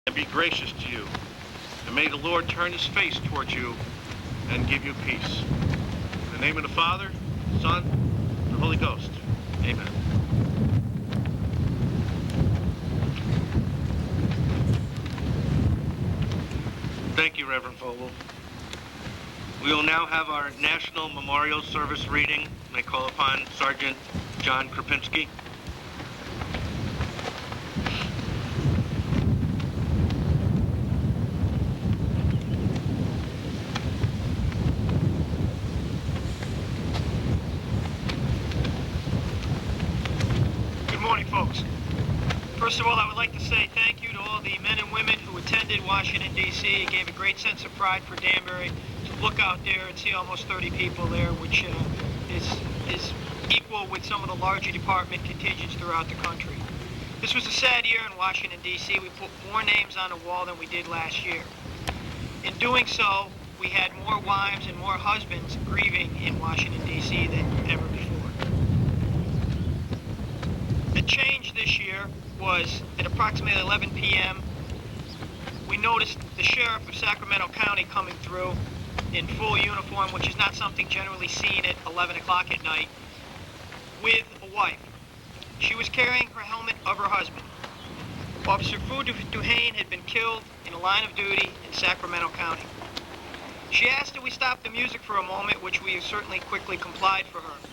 and be gracious to you. And may the Lord turn his face towards you and give you peace. In the name of the Father, Son, and the Holy Ghost. Amen. Thank you, Reverend Vogel. We will now have our National Memorial Service reading. I call upon Sergeant John Krapinski. Good morning, folks. First of all, I would like to say thank you to all the men and women who attended Washington, D.C. It gave a great sense of pride for Danbury to look out there and see almost 30 people there, which is equal with some of the larger department contingents throughout the country. This was a sad year in Washington, D.C. We put more names on the wall than we did last year. In doing so, we had more wives and more husbands grieving in Washington, D.C. than ever before. The change this year was at approximately 11 p.m. We noticed the sheriff of Sacramento County coming through in full uniform, which is not something generally seen at 11 o'clock at night, with a wife. She was carrying her helmet of her husband. Officer Fu Duhane had been killed in a line of duty in Sacramento County. She asked that we stop the music for a moment, which we certainly quickly complied for her.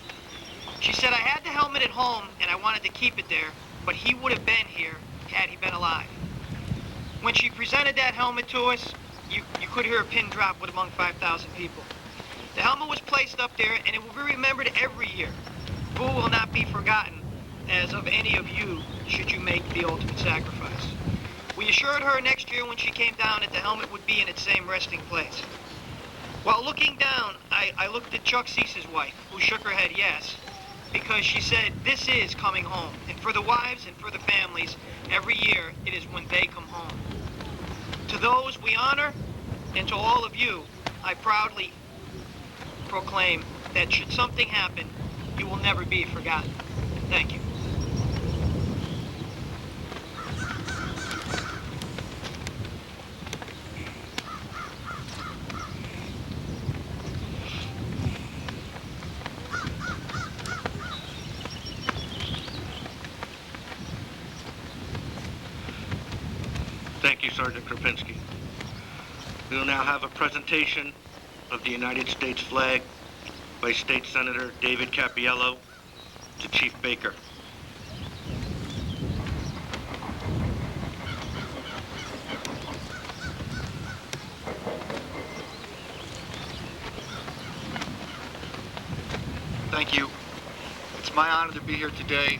She said, I had the helmet at home and I wanted to keep it there, but he would have been here had he been alive. When she presented that helmet to us, you could hear a pin drop with among 5,000 people. The helmet was placed up there and it will be remembered every year. Fu will not be forgotten as of any of you should you make the ultimate sacrifice. We assured her next year when she came down that the helmet would be in its same resting place. While looking down, I looked at Chuck Cease's wife, who shook her head yes, because she said, this is coming home. And for the wives and for the families, every year it is when they come home. To those we honor, and to all of you, I proudly proclaim that should something happen, you will never be forgotten. Thank you. Thank you, Sergeant Krapinski. We will now have a presentation of the United States flag by State Senator David Cappiello to Chief Baker. Thank you. It's my honor to be here today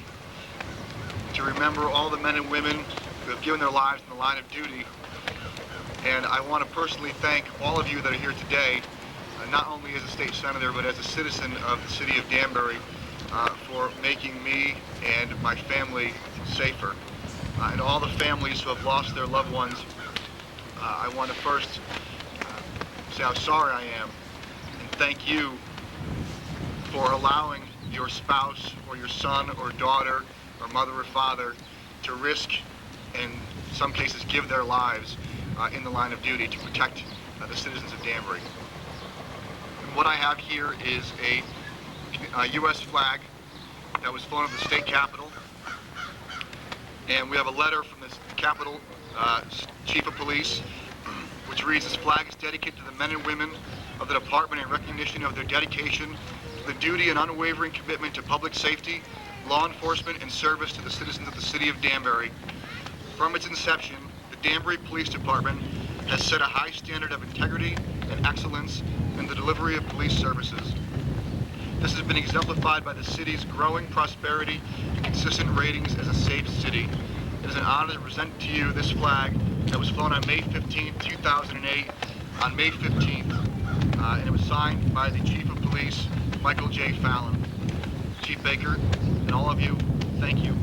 to remember all the men and women who have given their lives in the line of duty. And I want to personally thank all of you that are here today, not only as a state senator, but as a citizen of the city of Danbury, for making me and my family safer. And all the families who have lost their loved ones, I want to first say how sorry I am and thank you for allowing your spouse or your son or daughter or mother or father to risk, in some cases give their lives in the line of duty to protect the citizens of Danbury. And what I have here is a U.S. flag that was flown over the state capitol, and we have a letter from the Capitol Chief of Police, which reads, this flag is dedicated to the men and women of the department in recognition of their dedication to the duty and unwavering commitment to public safety, law enforcement, and service to the citizens of the city of Danbury. From its inception, the Danbury Police Department has set a high standard of integrity and excellence in the delivery of police services. This has been exemplified by the city's growing prosperity and consistent ratings as a safe city. It is an honor to present to you this flag that was flown on May 15, 2008, on May 15th, and it was signed by the Chief of Police, Michael J. Fallon. Chief Baker, and all of you, thank you.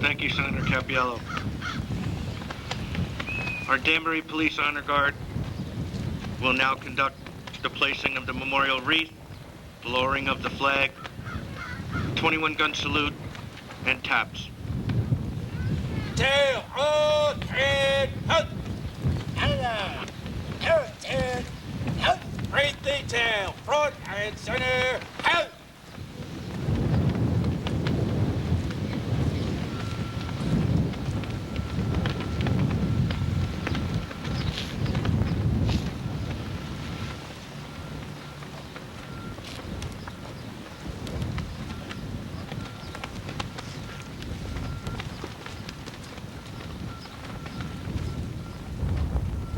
Thank you, Senator Cappiello. Our Danbury Police Honor Guard will now conduct the placing of the memorial wreath, the lowering of the flag, 21-gun salute, and taps. Tail, on, and out. Out, out, and out. Great detail, front and center, out.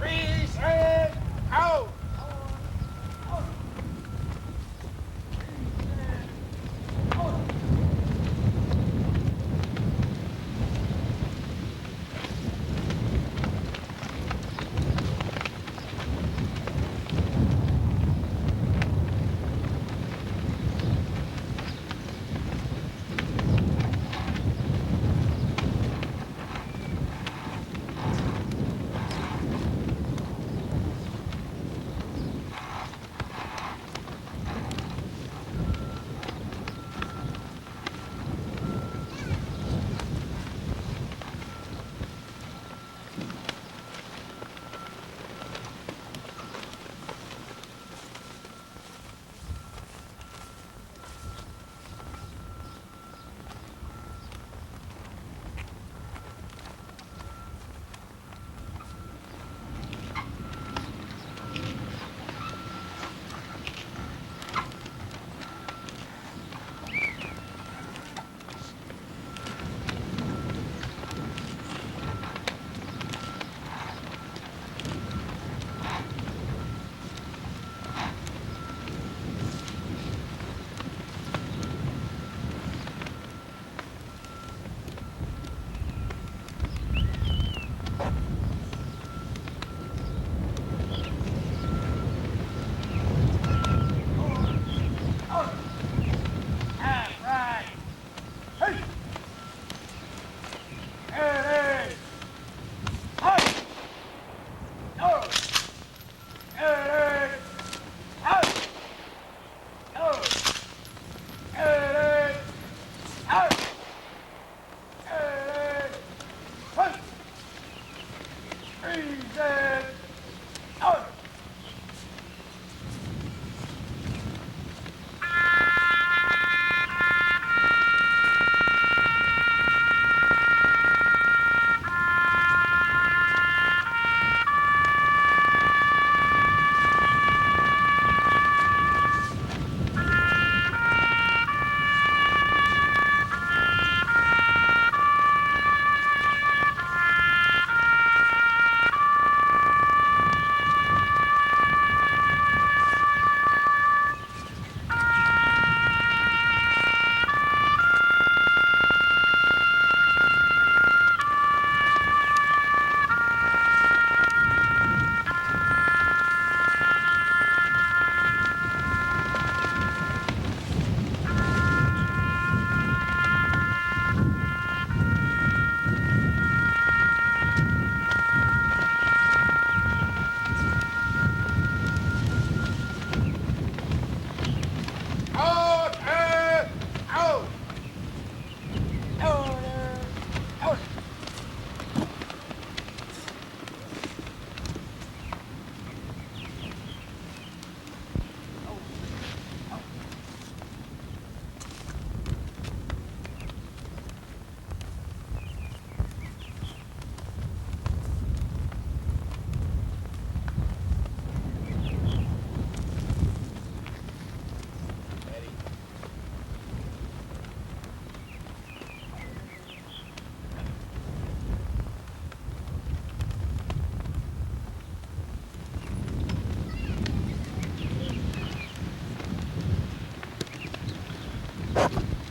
Freeze and out.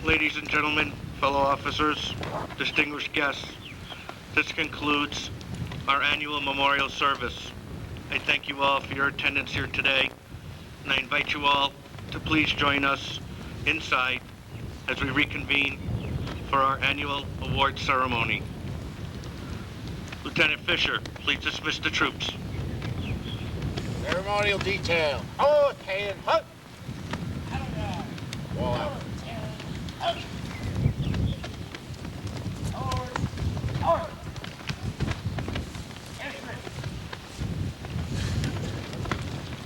Ladies and gentlemen, fellow officers, distinguished guests, this concludes our annual memorial service. I thank you all for your attendance here today, and I invite you all to please join us inside as we reconvene for our annual award ceremony. Lieutenant Fisher, please dismiss the troops. Ceremonial detail. Forward and halt. Wall out.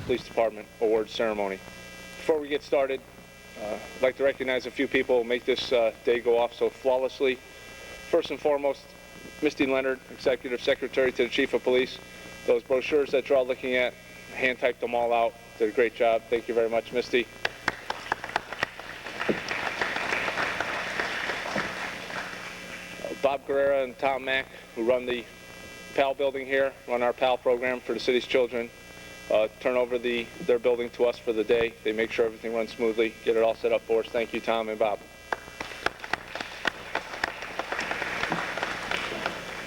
Police Department award ceremony. Before we get started, I'd like to recognize a few people who make this day go off so flawlessly. First and foremost, Misty Leonard, Executive Secretary to the Chief of Police. Those brochures that you're all looking at, hand-typed them all out. Did a great job. Thank you very much, Misty. Bob Guerrera and Tom Mack, who run the PAL building here, run our PAL program for the city's children, turn over their building to us for the day. They make sure everything runs smoothly, get it all set up for us. Thank you, Tom and Bob.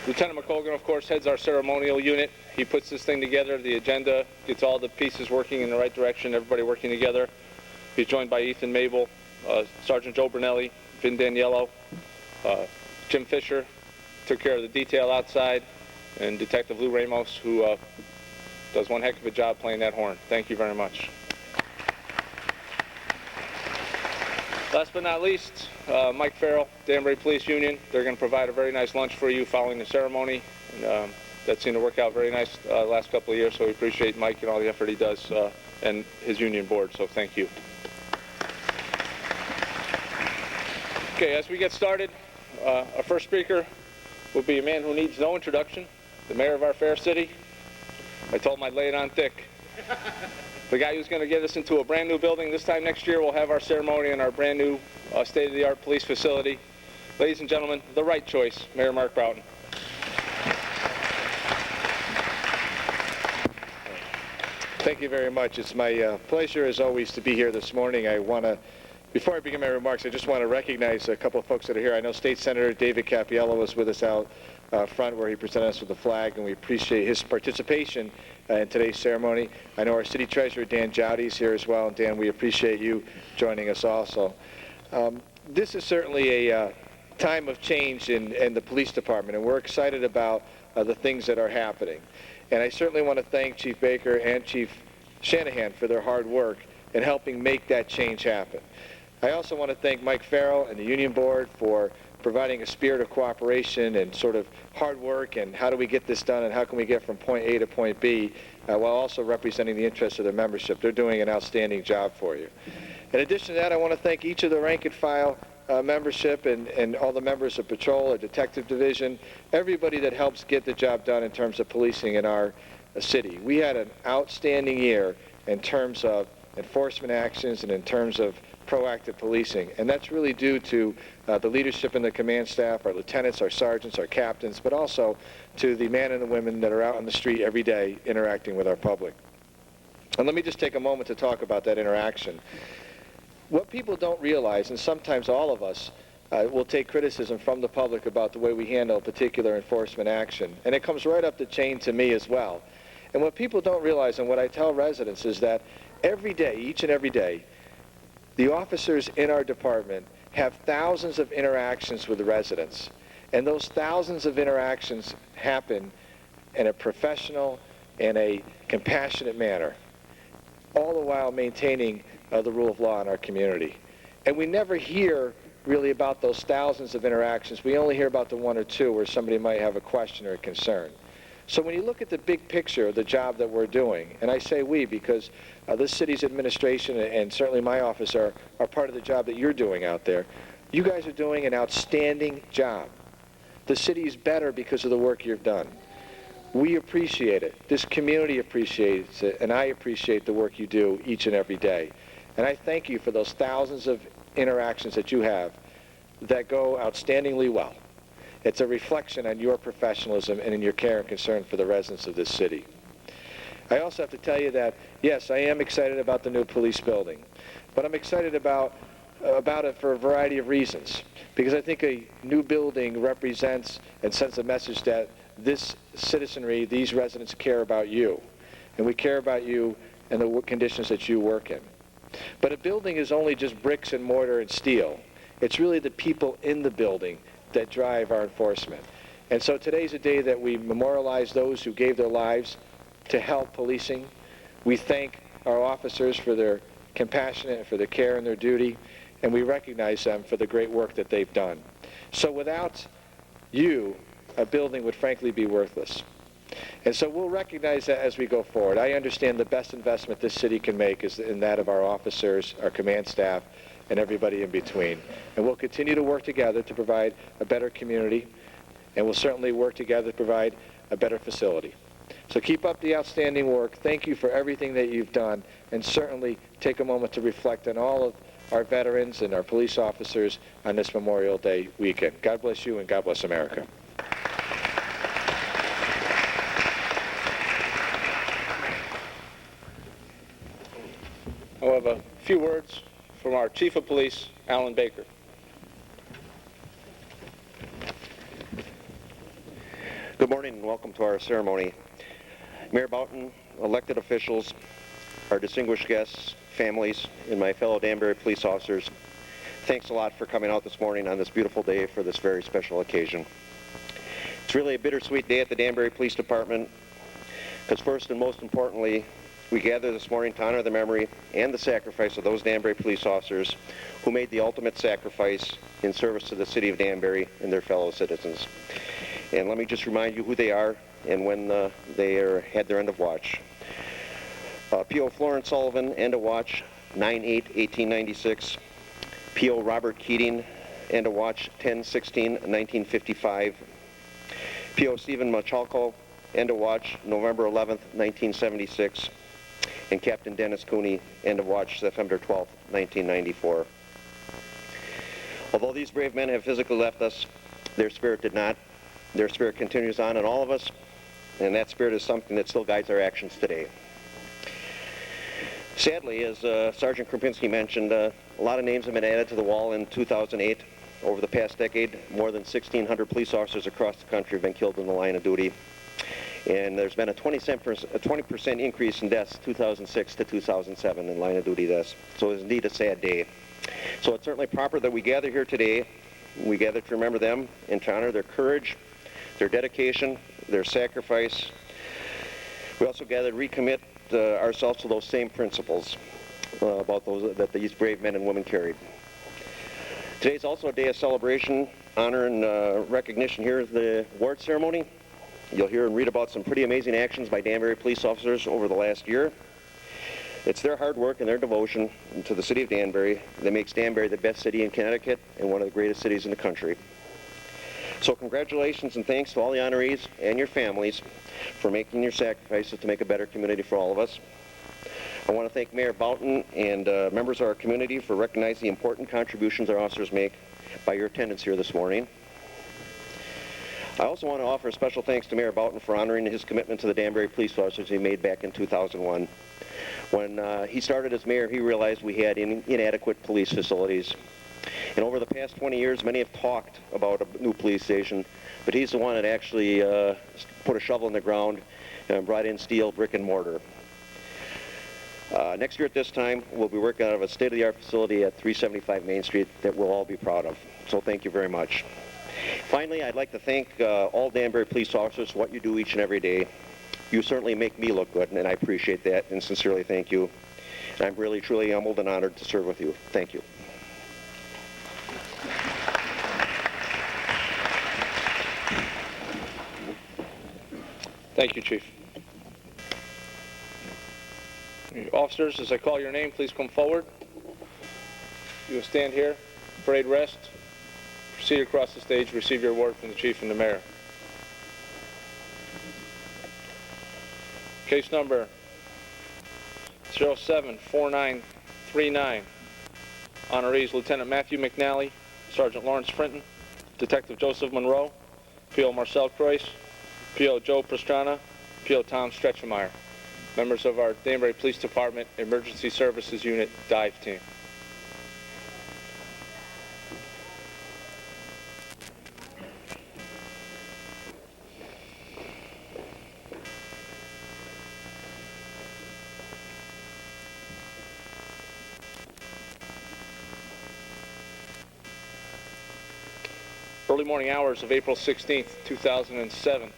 Lieutenant McColgan, of course, heads our ceremonial unit. He puts this thing together, the agenda, gets all the pieces working in the right direction, everybody working together. He's joined by Ethan Mabel, Sergeant Joe Brunelli, Vin Daniello, Jim Fisher, took care of the detail outside, and Detective Lou Ramos, who does one heck of a job playing that horn. Thank you very much. Last but not least, Mike Farrell, Danbury Police Union. They're going to provide a very nice lunch for you following the ceremony. And, that seemed to work out very nice the last couple of years, so we appreciate Mike and all the effort he does and his union board, so thank you. Okay, as we get started, our first speaker will be a man who needs no introduction, the mayor of our fair city. I told him I'd lay it on thick. The guy who's going to get us into a brand new building. This time next year we'll have our ceremony in our brand new state-of-the-art police facility. Ladies and gentlemen, the right choice, Mayor Mark Broughton. Thank you very much. It's my pleasure, as always, to be here this morning. Before I begin my remarks, I just want to recognize a couple of folks that are here. I know State Senator David Cappiello was with us out front where he presented us with the flag, and we appreciate his participation in today's ceremony. I know our City Treasurer, Dan Jowdy, is here as well. And Dan, we appreciate you joining us also. This is certainly a time of change in the police department, and we're excited about the things that are happening. And I certainly want to thank Chief Baker and Chief Shanahan for their hard work in helping make that change happen. I also want to thank Mike Farrell and the Union Board for providing a spirit of cooperation and sort of hard work and how do we get this done and how can we get from point A to point B while also representing the interests of their membership. They're doing an outstanding job for you. In addition to that, I want to thank each of the rank and file membership and all the members of patrol or detective division, everybody that helps get the job done in terms of policing in our city. We had an outstanding year in terms of enforcement actions and in terms of proactive policing, and that's really due to the leadership in the command staff, our lieutenants, our sergeants, our captains, but also to the men and the women that are out on the street every day interacting with our public. And let me just take a moment to talk about that interaction. What people don't realize, and sometimes all of us will take criticism from the public about the way we handle a particular enforcement action, and it comes right up the chain to me as well. And what people don't realize, and what I tell residents, is that every day, each and every day, the officers in our department have thousands of interactions with the residents, and those thousands of interactions happen in a professional and a compassionate manner, all the while maintaining the rule of law in our community. And we never hear really about those thousands of interactions. We only hear about the one or two where somebody might have a question or a concern. So when you look at the big picture of the job that we're doing, and I say we because this city's administration and certainly my office are part of the job that you're doing out there, you guys are doing an outstanding job. The city is better because of the work you've done. We appreciate it. This community appreciates it, and I appreciate the work you do each and every day. And I thank you for those thousands of interactions that you have that go outstandingly well. It's a reflection on your professionalism and in your care and concern for the residents of this city. I also have to tell you that, yes, I am excited about the new police building, but I'm excited about it for a variety of reasons, because I think a new building represents and sends a message that this citizenry, these residents care about you, and we care about you and the conditions that you work in. But a building is only just bricks and mortar and steel. It's really the people in the building that drive our enforcement. And so today's a day that we memorialize those who gave their lives to help policing. We thank our officers for their compassion and for their care and their duty, and we recognize them for the great work that they've done. So without you, a building would frankly be worthless. And so we'll recognize that as we go forward. I understand the best investment this city can make is in that of our officers, our command staff, and everybody in between. And we'll continue to work together to provide a better community, and we'll certainly work together to provide a better facility. So keep up the outstanding work. Thank you for everything that you've done, and certainly take a moment to reflect on all of our veterans and our police officers on this Memorial Day weekend. God bless you, and God bless America. I'll have a few words from our Chief of Police, Alan Baker. Good morning and welcome to our ceremony. Mayor Boughton, elected officials, our distinguished guests, families, and my fellow Danbury police officers, thanks a lot for coming out this morning on this beautiful day for this very special occasion. It's really a bittersweet day at the Danbury Police Department because first and most importantly, we gather this morning to honor the memory and the sacrifice of those Danbury police officers who made the ultimate sacrifice in service to the city of Danbury and their fellow citizens. And let me just remind you who they are and when they had their end of watch. P.O. Florence Sullivan, end of watch 9/8/1896. P.O. Robert Keating, end of watch 10/16/1955. P.O. Stephen Machalko, end of watch November 11th, 1976. And Captain Dennis Cooney, end of watch September 12th, 1994. Although these brave men have physically left us, their spirit did not. Their spirit continues on in all of us, and that spirit is something that still guides our actions today. Sadly, as Sergeant Krupinski mentioned, a lot of names have been added to the wall in 2008. Over the past decade, more than 1,600 police officers across the country have been killed in the line of duty. And there's been a 20% increase in deaths 2006 to 2007 in line of duty deaths. So it's indeed a sad day. So it's certainly proper that we gather here today. We gather to remember them and to honor their courage, their dedication, their sacrifice. We also gather to recommit ourselves to those same principles about those that these brave men and women carried. Today's also a day of celebration, honor, and recognition here at the award ceremony. You'll hear and read about some pretty amazing actions by Danbury police officers over the last year. It's their hard work and their devotion to the city of Danbury that makes Danbury the best city in Connecticut and one of the greatest cities in the country. So congratulations and thanks to all the honorees and your families for making your sacrifices to make a better community for all of us. I want to thank Mayor Boughton and members of our community for recognizing the important contributions our officers make by your attendance here this morning. I also want to offer a special thanks to Mayor Boughton for honoring his commitment to the Danbury police officers he made back in 2001. When he started as mayor, he realized we had inadequate police facilities. And over the past 20 years, many have talked about a new police station, but he's the one that actually put a shovel in the ground and brought in steel, brick, and mortar. Next year at this time, we'll be working out of a state-of-the-art facility at 375 Main Street that we'll all be proud of. So thank you very much. Finally, I'd like to thank all Danbury police officers for what you do each and every day. You certainly make me look good, and I appreciate that, and sincerely thank you. And I'm really, truly humbled and honored to serve with you. Thank you. Thank you, Chief. Officers, as I call your name, please come forward. You will stand here, parade rest, proceed across the stage, receive your award from the Chief and the Mayor. Case number 074939. Honorees Lieutenant Matthew McNally, Sergeant Lawrence Frinton, Detective Joseph Monroe, P.O. Marcel Croix, P.O. Joe Pastrana, P.O. Tom Stretchemeyer. Members of our Danbury Police Department Emergency Services Unit Dive Team. Early morning hours of April 16th, 2007,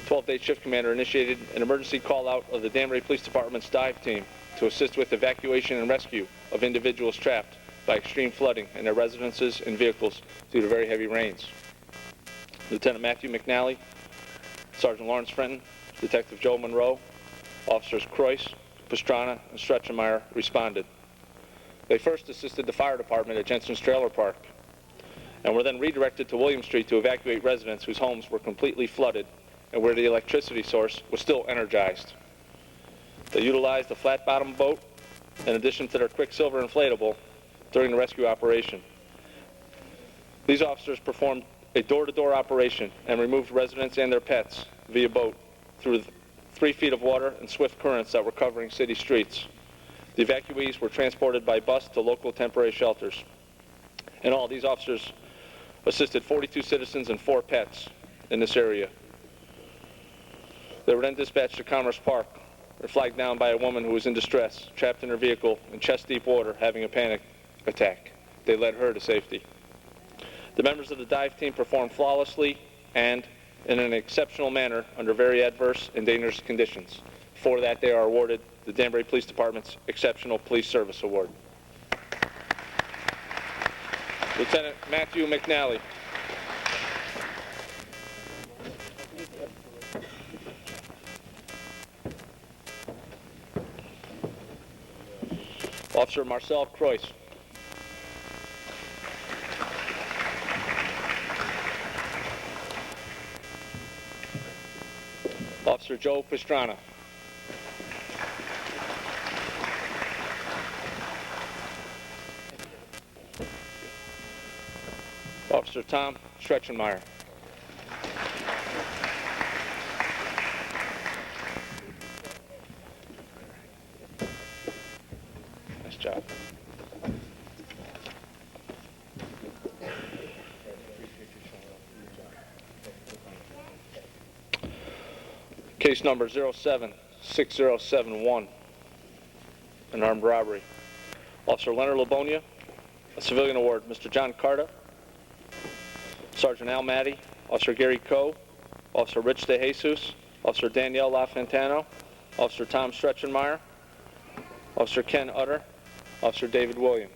12-day shift commander initiated an emergency call-out of the Danbury Police Department's dive team to assist with evacuation and rescue of individuals trapped by extreme flooding in their residences and vehicles due to very heavy rains. Lieutenant Matthew McNally, Sergeant Lawrence Frenton, Detective Joe Monroe, Officers Croyce, Pastrana, and Stretchemeyer responded. They first assisted the fire department at Jensen's Trailer Park and were then redirected to William Street to evacuate residents whose homes were completely flooded and where the electricity source was still energized. They utilized a flat-bottom boat in addition to their Quicksilver inflatable during the rescue operation. These officers performed a door-to-door operation and removed residents and their pets via boat through 3 feet of water and swift currents that were covering city streets. The evacuees were transported by bus to local temporary shelters. In all, these officers assisted 42 citizens and 4 pets in this area. They were then dispatched to Commerce Park. They were flagged down by a woman who was in distress, trapped in her vehicle in chest-deep water, having a panic attack. They led her to safety. The members of the dive team performed flawlessly and in an exceptional manner under very adverse and dangerous conditions. For that, they are awarded the Danbury Police Department's Exceptional Police Service Award. Lieutenant Matthew McNally. Officer Marcel Croyce. Officer Joe Pastrana. Officer Tom Stretchemeyer. Nice job. Case number 076071, an armed robbery. Officer Leonard Labonia, a civilian award, Mr. John Carta, Sergeant Al Matty, Officer Gary Coe, Officer Rich DeJesus, Officer Danielle LaFantano, Officer Tom Stretchemeyer, Officer Ken Utter, Officer David Williams.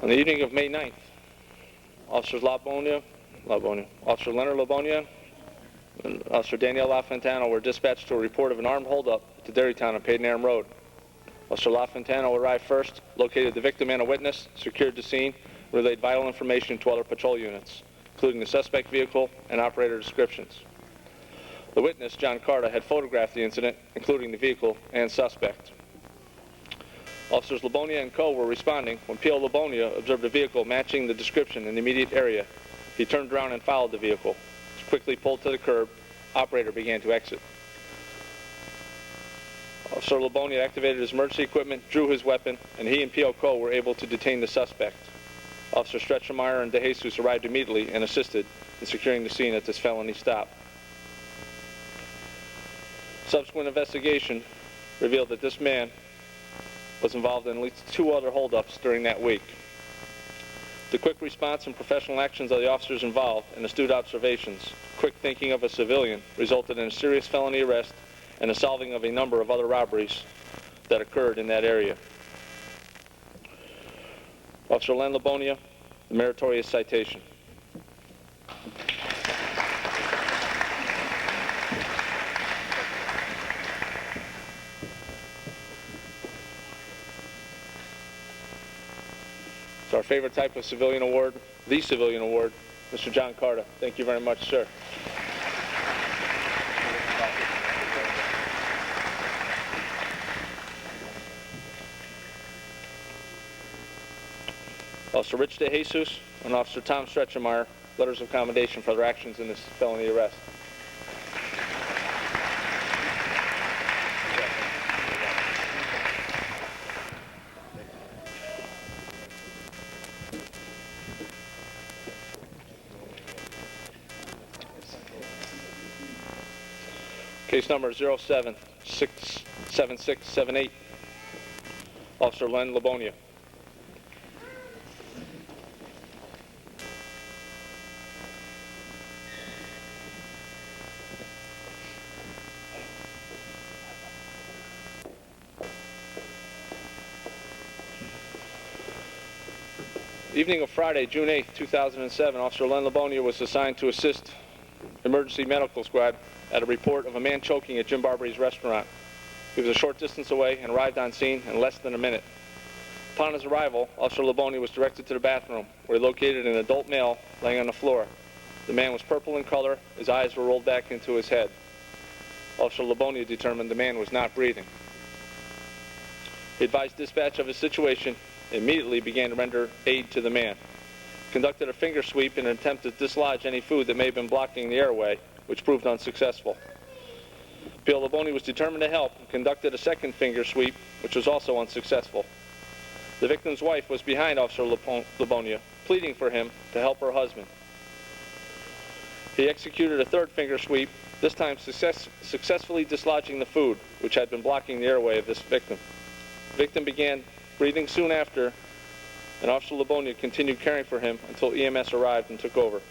On the evening of May 9th, Officers Officer Leonard Labonia and Officer Danielle LaFantano were dispatched to a report of an armed holdup to Derrytown on Padenham Road. Officer LaFantano arrived first, located the victim and a witness, secured the scene, and relayed vital information to other patrol units, including the suspect vehicle and operator descriptions. The witness, John Carta, had photographed the incident, including the vehicle and suspect. Officers Labonia and Coe were responding when P.O. Labonia observed a vehicle matching the description in the immediate area. He turned around and followed the vehicle. It was quickly pulled to the curb. Operator began to exit. Officer Labonia activated his emergency equipment, drew his weapon, and he and P.O. Coe were able to detain the suspect. Officer Stretchemeyer and DeJesus arrived immediately and assisted in securing the scene at this felony stop. Subsequent investigation revealed that this man was involved in at least 2 other holdups during that week. The quick response and professional actions of the officers involved and astute observations, quick thinking of a civilian, resulted in a serious felony arrest and the solving of a number of other robberies that occurred in that area. Officer Len Labonia, the meritorious citation. It's our favorite type of civilian award, the civilian award, Mr. John Carta. Thank you very much, sir. Officer Rich DeJesus, and Officer Tom Stretchemeyer letters of commendation for their actions in this felony arrest. Case number 07-67678, Officer Len Labonia. Evening of Friday, June 8, 2007, Officer Len Labonia was assigned to assist emergency medical squad at a report of a man choking at Jim Barbary's restaurant. He was a short distance away and arrived on scene in less than a minute. Upon his arrival, Officer Labonia was directed to the bathroom, where he located an adult male laying on the floor. The man was purple in color. His eyes were rolled back into his head. Officer Labonia determined the man was not breathing. He advised dispatch of his situation and immediately began to render aid to the man. Conducted a finger sweep in an attempt to dislodge any food that may have been blocking the airway, which proved unsuccessful. P.O. Labonia was determined to help and conducted a second finger sweep, which was also unsuccessful. The victim's wife was behind Officer Labonia, pleading for him to help her husband. He executed a third finger sweep, this time successfully dislodging the food, which had been blocking the airway of this victim. The victim began breathing soon after, and Officer Labonia continued caring for him until EMS arrived and took over.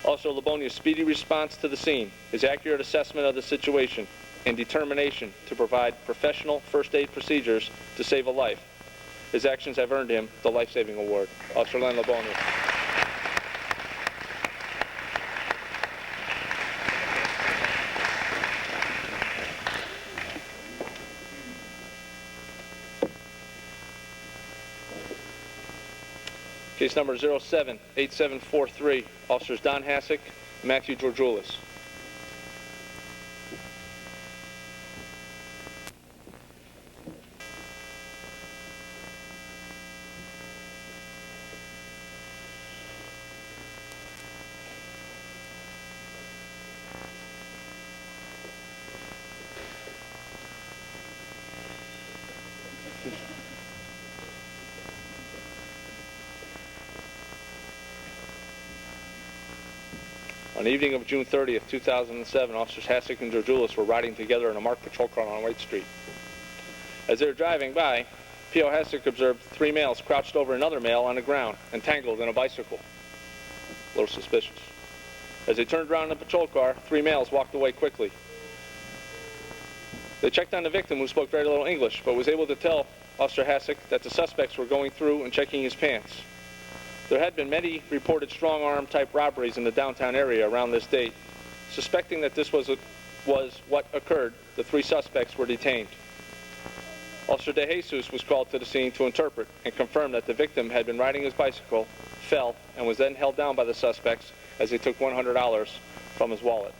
Officer Labonia's speedy response to the scene, his accurate assessment of the situation, and determination to provide professional first aid procedures to save a life. His actions have earned him the life-saving award. Officer Len Labonia. Case number 07-8743, Officers Don Hassick and Matthew Georgioulis. On the evening of June 30th, 2007, Officers Hassick and Georgioulis were riding together in a marked patrol car on White Street. As they were driving by, P.O. Hassick observed three males crouched over another male on the ground, entangled in a bicycle. A little suspicious. As they turned around in the patrol car, three males walked away quickly. They checked on the victim, who spoke very little English, but was able to tell Officer Hassick that the suspects were going through and checking his pants. There had been many reported strong-arm type robberies in the downtown area around this date. Suspecting that this was what occurred, the three suspects were detained. Officer De Jesus was called to the scene to interpret and confirm that the victim had been riding his bicycle, fell, and was then held down by the suspects as they took $100 from his wallet.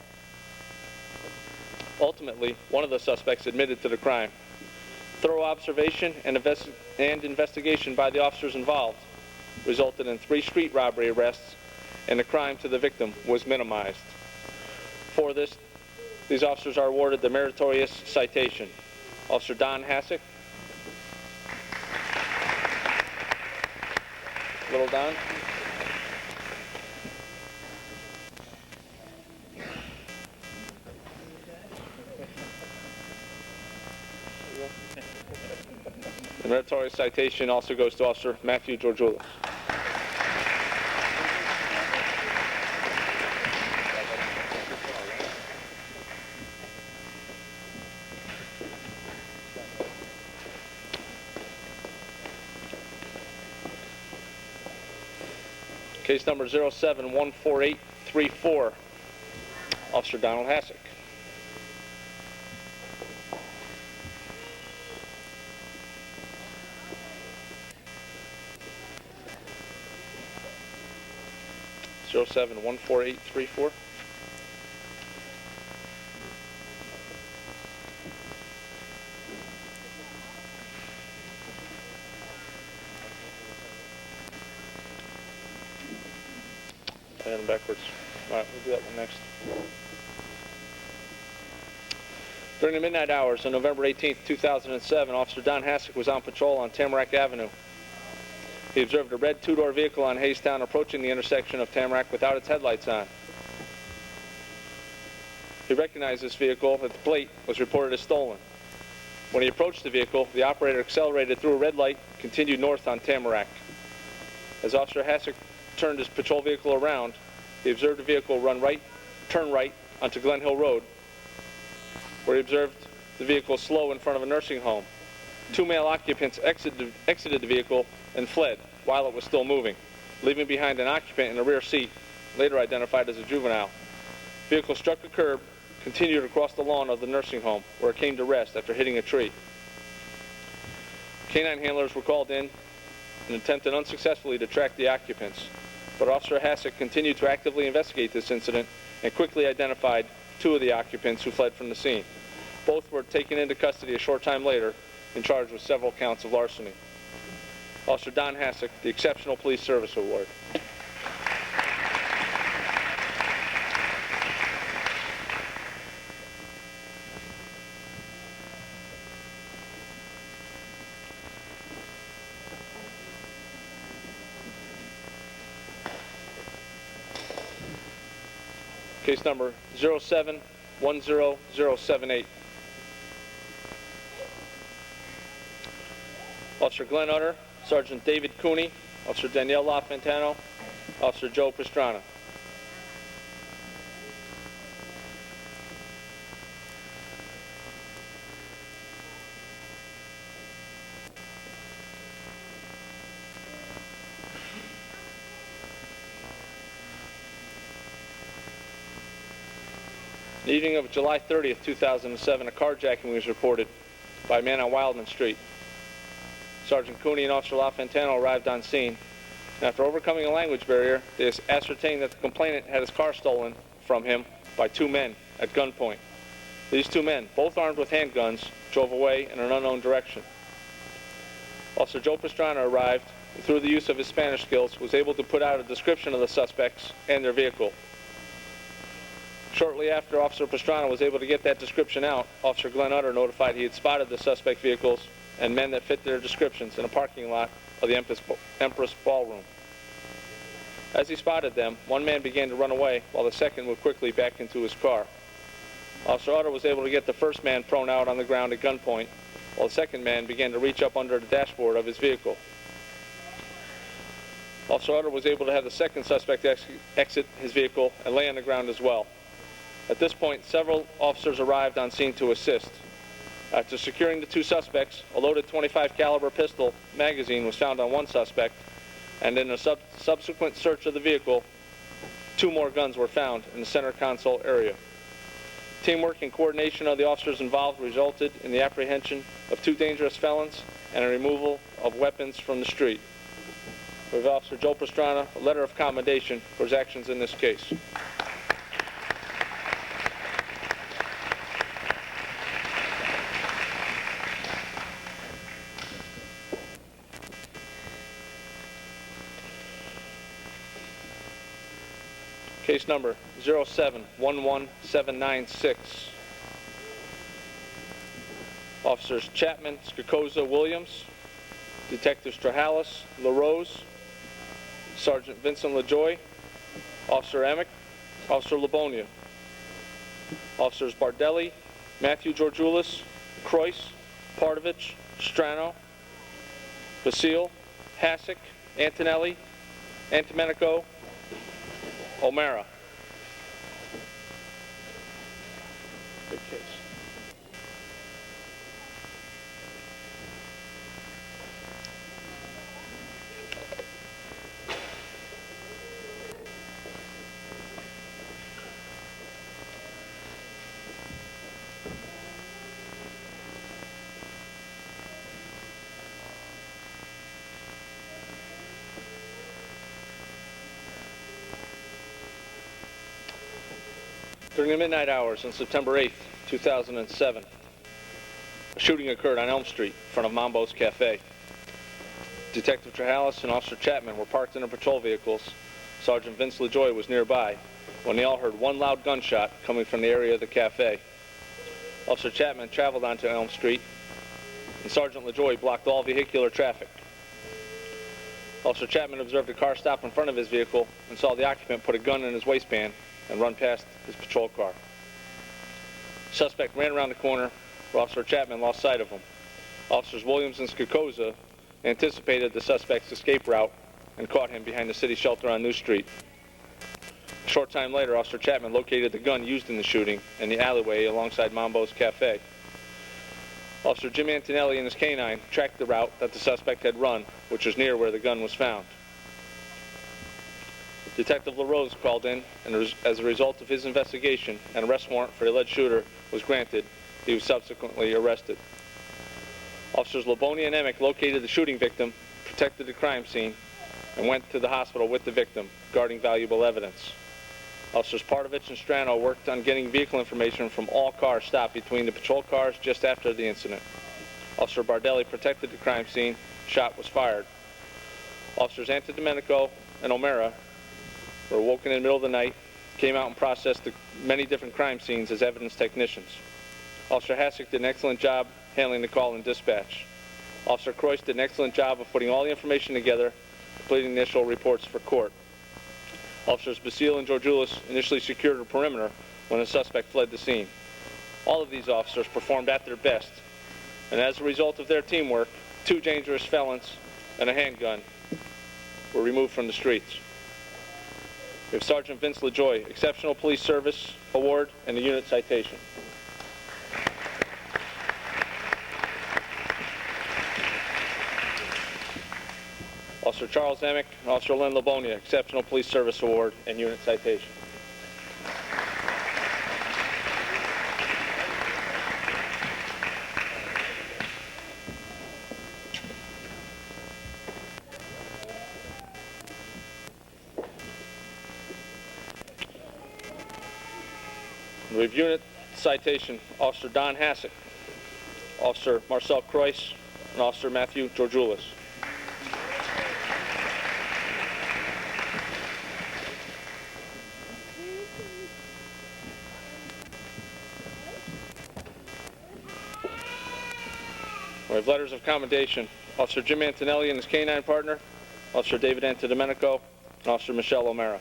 Ultimately, one of the suspects admitted to the crime. Thorough observation and investigation by the officers involved resulted in 3 street robbery arrests, and the crime to the victim was minimized. For this, these officers are awarded the meritorious citation. Officer Don Hassick. Little Don. The meritorious citation also goes to Officer Matthew Georgioulis. Case number 07-14834, Officer Donald Hassick. Zero 07-14834. And backwards. All right, we'll do that one next. During the midnight hours on November 18th, 2007, Officer Don Hassick was on patrol on Tamarack Avenue. He observed a red two-door vehicle on Haystown approaching the intersection of Tamarack without its headlights on. He recognized this vehicle, that the plate was reported as stolen. When he approached the vehicle, the operator accelerated through a red light, continued north on Tamarack. As Officer Hassick turned his patrol vehicle around, he observed the vehicle turn right onto Glen Hill Road, where he observed the vehicle slow in front of a nursing home. Two male occupants exited the vehicle and fled while it was still moving, leaving behind an occupant in the rear seat, later identified as a juvenile. The vehicle struck a curb, continued across the lawn of the nursing home, where it came to rest after hitting a tree. Canine handlers were called in and attempted unsuccessfully to track the occupants, but Officer Hassick continued to actively investigate this incident and quickly identified two of the occupants who fled from the scene. Both were taken into custody a short time later and charged with several counts of larceny. Officer Don Hassick, the Exceptional Police Service Award. Case number 0710078. Officer Glenn Utter, Sergeant David Cooney, Officer Danielle LaFantano, Officer Joe Pastrana. The evening of July 30th, 2007, a carjacking was reported by a man on Wildman Street. Sergeant Cooney and Officer LaFantano arrived on scene. After overcoming a language barrier, they ascertained that the complainant had his car stolen from him by two men at gunpoint. These two men, both armed with handguns, drove away in an unknown direction. Officer Joe Pastrana arrived and, through the use of his Spanish skills, was able to put out a description of the suspects and their vehicle. Shortly after Officer Pastrana was able to get that description out, Officer Glenn Utter notified he had spotted the suspect vehicles and men that fit their descriptions in a parking lot of the Empress Ballroom. As he spotted them, one man began to run away while the second moved quickly back into his car. Officer Utter was able to get the first man prone out on the ground at gunpoint, while the second man began to reach up under the dashboard of his vehicle. Officer Utter was able to have the second suspect exit his vehicle and lay on the ground as well. At this point, several officers arrived on scene to assist. After securing the two suspects, a loaded .25 caliber pistol magazine was found on one suspect, and in a subsequent search of the vehicle, two more guns were found in the center console area. Teamwork and coordination of the officers involved resulted in the apprehension of two dangerous felons and a removal of weapons from the street. We have Officer Joe Pastrana a letter of commendation for his actions in this case. Case number 0711796. Officers Chapman, Skakoza, Williams, Detectives Strahalis, LaRose, Sergeant Vincent LaJoy, Officer Emick, Officer Labonia. Officers Bardelli, Matthew Georgioulis, Croyce, Pardovich, Strano, Basile, Hassick, Antonelli, Antomenico, O'Mara. Good case. During the midnight hours on September 8th, 2007, a shooting occurred on Elm Street in front of Mambo's Cafe. Detective Trahalis and Officer Chapman were parked in their patrol vehicles Sergeant Vince LaJoy was nearby when they all heard one loud gunshot coming from the area of the cafe. Officer Chapman traveled onto Elm Street, and Sergeant LaJoy blocked all vehicular traffic. Officer Chapman observed a car stop in front of his vehicle and saw the occupant put a gun in his waistband and run past his patrol car. The suspect ran around the corner where Officer Chapman lost sight of him. Officers Williams and Skakoza anticipated the suspect's escape route and caught him behind the city shelter on New Street. A short time later, Officer Chapman located the gun used in the shooting in the alleyway alongside Mambo's Cafe. Officer Jim Antonelli and his canine tracked the route that the suspect had run, which was near where the gun was found. Detective LaRose called in, and as a result of his investigation, an arrest warrant for the alleged shooter was granted. He was subsequently arrested. Officers Laboni and Emick located the shooting victim, protected the crime scene, and went to the hospital with the victim, guarding valuable evidence. Officers Partovich and Strano worked on getting vehicle information from all cars stopped between the patrol cars just after the incident. Officer Bardelli protected the crime scene. Shot was fired. Officers Antidomenico and O'Mara were woken in the middle of the night, came out and processed the many different crime scenes as evidence technicians. Officer Hassick did an excellent job handling the call and dispatch. Officer Croyce did an excellent job of putting all the information together, completing initial reports for court. Officers Basile and Georgioulis initially secured a perimeter when the suspect fled the scene. All of these officers performed at their best, and as a result of their teamwork, 2 dangerous felons and a handgun were removed from the streets. We have Sergeant Vince LaJoy, Exceptional Police Service Award, and the unit citation. Officer Charles Emick and Officer Len Labonia, Exceptional Police Service Award and unit citation. We have unit citation, Officer Don Hassick, Officer Marcel Croyce, and Officer Matthew Georgioulis. We have letters of commendation, Officer Jim Antonelli and his canine partner, Officer David Antidomenico, and Officer Michelle O'Mara.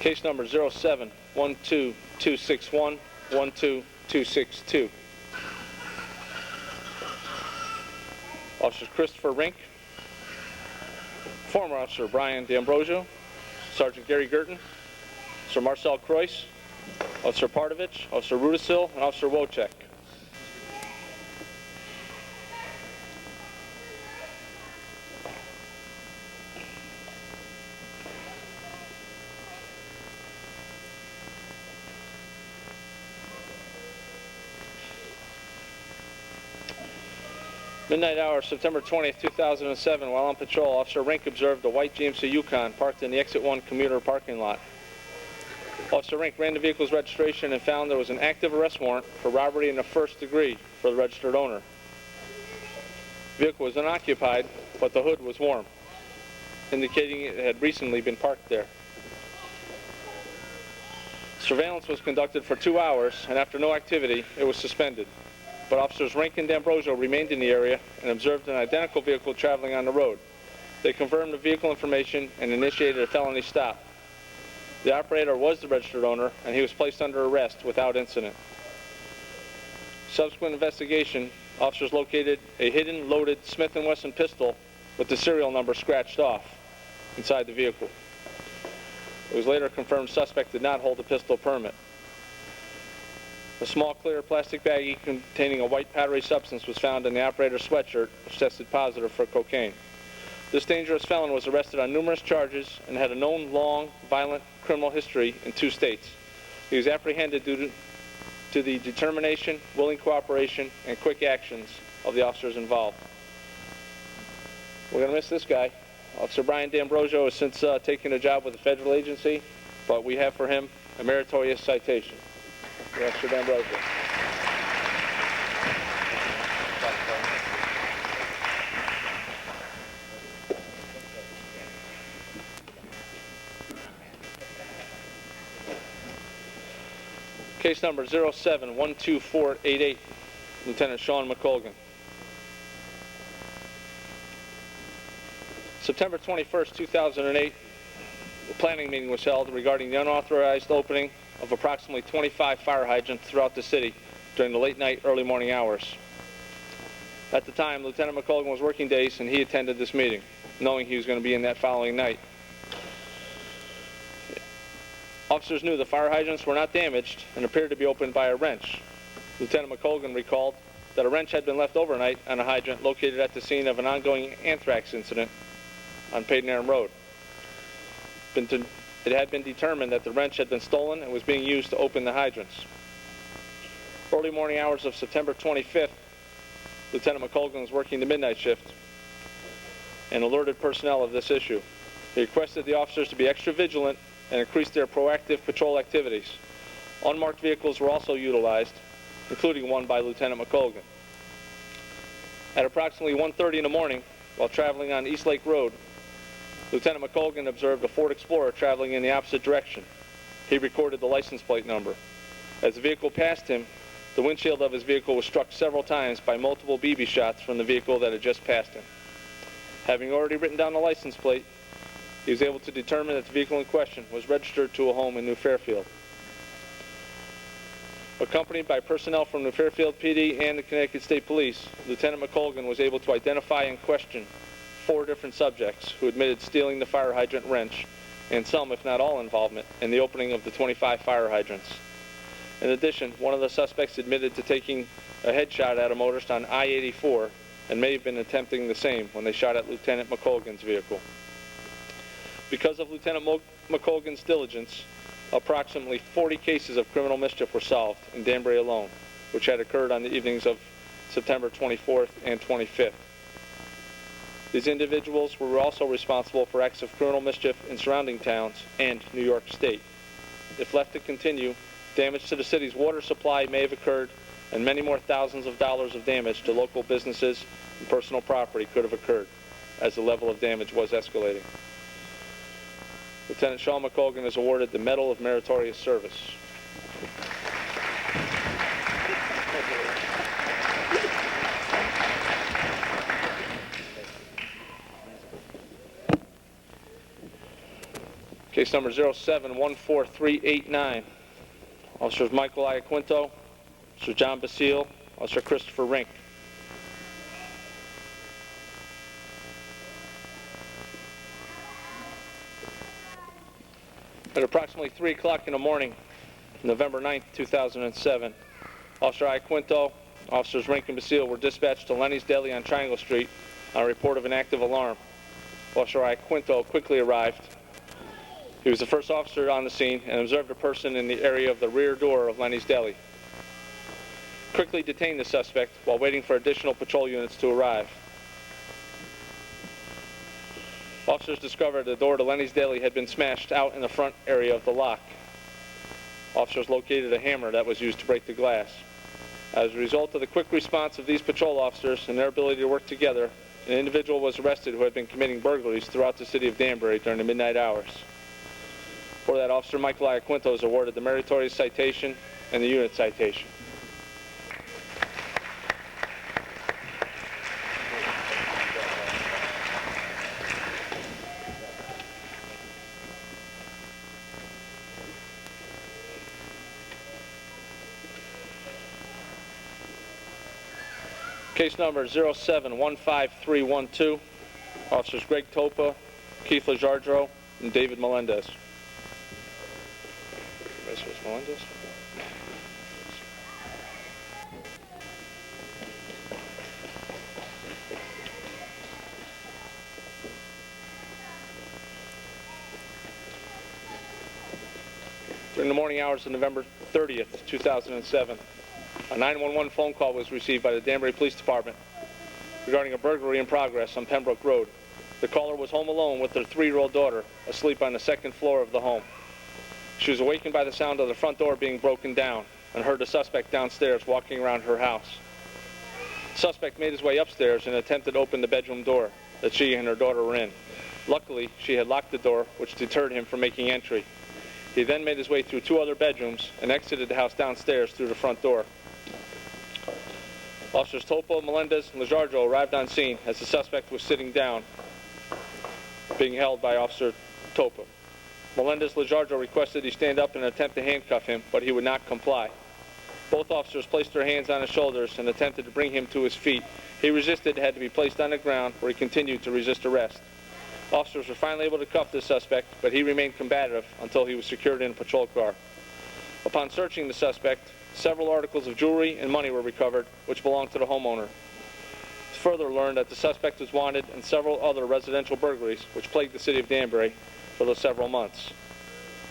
Case number 07-12261, 12262. Officers Christopher Rink, former Officer Brian D'Ambrosio, Sergeant Gary Girton, Sir Marcel Croyce, Officer Partovich, Officer Rudisil, and Officer Wojcik. Midnight hour, September 20th, 2007, while on patrol, Officer Rink observed a white GMC Yukon parked in the Exit 1 commuter parking lot. Officer Rink ran the vehicle's registration and found there was an active arrest warrant for robbery in the first degree for the registered owner. The vehicle was unoccupied, but the hood was warm, indicating it had recently been parked there. Surveillance was conducted for 2 hours, and after no activity, it was suspended. But Officers Rink and D'Ambrosio remained in the area and observed an identical vehicle traveling on the road. They confirmed the vehicle information and initiated a felony stop. The operator was the registered owner, and he was placed under arrest without incident. Subsequent investigation, officers located a hidden loaded Smith & Wesson pistol with the serial number scratched off inside the vehicle. It was later confirmed the suspect did not hold a pistol permit. A small clear plastic baggie containing a white powdery substance was found in the operator's sweatshirt, which tested positive for cocaine. This dangerous felon was arrested on numerous charges and had a known long, violent criminal history in 2 states. He was apprehended due to the determination, willing cooperation, and quick actions of the officers involved. We're going to miss this guy. Officer Brian D'Ambrosio has since taken a job with a federal agency, but we have for him a meritorious citation. Officer D'Ambrosio. Case number 0712488, Lieutenant Sean McColgan. September 21st, 2008, a planning meeting was held regarding the unauthorized opening of approximately 25 fire hydrants throughout the city during the late night, early morning hours. At the time, Lieutenant McColgan was working days and he attended this meeting, knowing he was going to be in that following night. Officers knew the fire hydrants were not damaged and appeared to be opened by a wrench. Lieutenant McColgan recalled that a wrench had been left overnight on a hydrant located at the scene of an ongoing anthrax incident on Payden Road. It had been determined that the wrench had been stolen and was being used to open the hydrants. Early morning hours of September 25th, Lieutenant McColgan was working the midnight shift and alerted personnel of this issue. He requested the officers to be extra vigilant and increase their proactive patrol activities. Unmarked vehicles were also utilized, including one by Lieutenant McColgan. At approximately 1:30 in the morning, while traveling on East Lake Road, Lieutenant McColgan observed a Ford Explorer traveling in the opposite direction. He recorded the license plate number. As the vehicle passed him, the windshield of his vehicle was struck several times by multiple BB shots from the vehicle that had just passed him. Having already written down the license plate, he was able to determine that the vehicle in question was registered to a home in New Fairfield. Accompanied by personnel from New Fairfield PD and the Connecticut State Police, Lieutenant McColgan was able to identify and question 4 different subjects who admitted stealing the fire hydrant wrench and some, if not all, involvement in the opening of the 25 fire hydrants. In addition, one of the suspects admitted to taking a headshot at a motorist on I-84 and may have been attempting the same when they shot at Lieutenant McColgan's vehicle. Because of Lieutenant McColgan's diligence, approximately 40 cases of criminal mischief were solved in Danbury alone, which had occurred on the evenings of September 24th and 25th. These individuals were also responsible for acts of criminal mischief in surrounding towns and New York State. If left to continue, damage to the city's water supply may have occurred, and many more thousands of dollars of damage to local businesses and personal property could have occurred, as the level of damage was escalating. Lieutenant Sean McColgan is awarded the Medal of Meritorious Service. Case number 0714389. Officers Michael Iaquinto, Officer John Basile, Officer Christopher Rink. At approximately 3 o'clock in the morning, November 9th, 2007, Officer Iaquinto, Officers Rink and Basile were dispatched to Lenny's Deli on Triangle Street on a report of an active alarm. Officer Iaquinto quickly arrived. He was the first officer on the scene and observed a person in the area of the rear door of Lenny's Deli. Quickly detained the suspect while waiting for additional patrol units to arrive. Officers discovered the door to Lenny's Deli had been smashed out in the front area of the lock. Officers located a hammer that was used to break the glass. As a result of the quick response of these patrol officers and their ability to work together, an individual was arrested who had been committing burglaries throughout the city of Danbury during the midnight hours. For that, Officer Michael Iaquinto is awarded the Meritorious Citation and the Unit Citation. Case number 0715312, Officers Greg Topa, Keith Lajardro, and David Melendez. Melendez? During the morning hours of November 30th, 2007. A 911 phone call was received by the Danbury Police Department regarding a burglary in progress on Pembroke Road. The caller was home alone with their 3-year-old daughter, asleep on the second floor of the home. She was awakened by the sound of the front door being broken down and heard the suspect downstairs walking around her house. The suspect made his way upstairs and attempted to open the bedroom door that she and her daughter were in. Luckily, she had locked the door, which deterred him from making entry. He then made his way through 2 other bedrooms and exited the house downstairs through the front door. Officers Topo, Melendez, and Lejardo arrived on scene as the suspect was sitting down, being held by Officer Topo. Melendez Lejardo requested he stand up and attempt to handcuff him, but he would not comply. Both officers placed their hands on his shoulders and attempted to bring him to his feet. He resisted and had to be placed on the ground, where he continued to resist arrest. Officers were finally able to cuff the suspect, but he remained combative until he was secured in a patrol car. Upon searching the suspect, several articles of jewelry and money were recovered, which belonged to the homeowner. Further learned that the suspect was wanted in several other residential burglaries, which plagued the city of Danbury for those several months.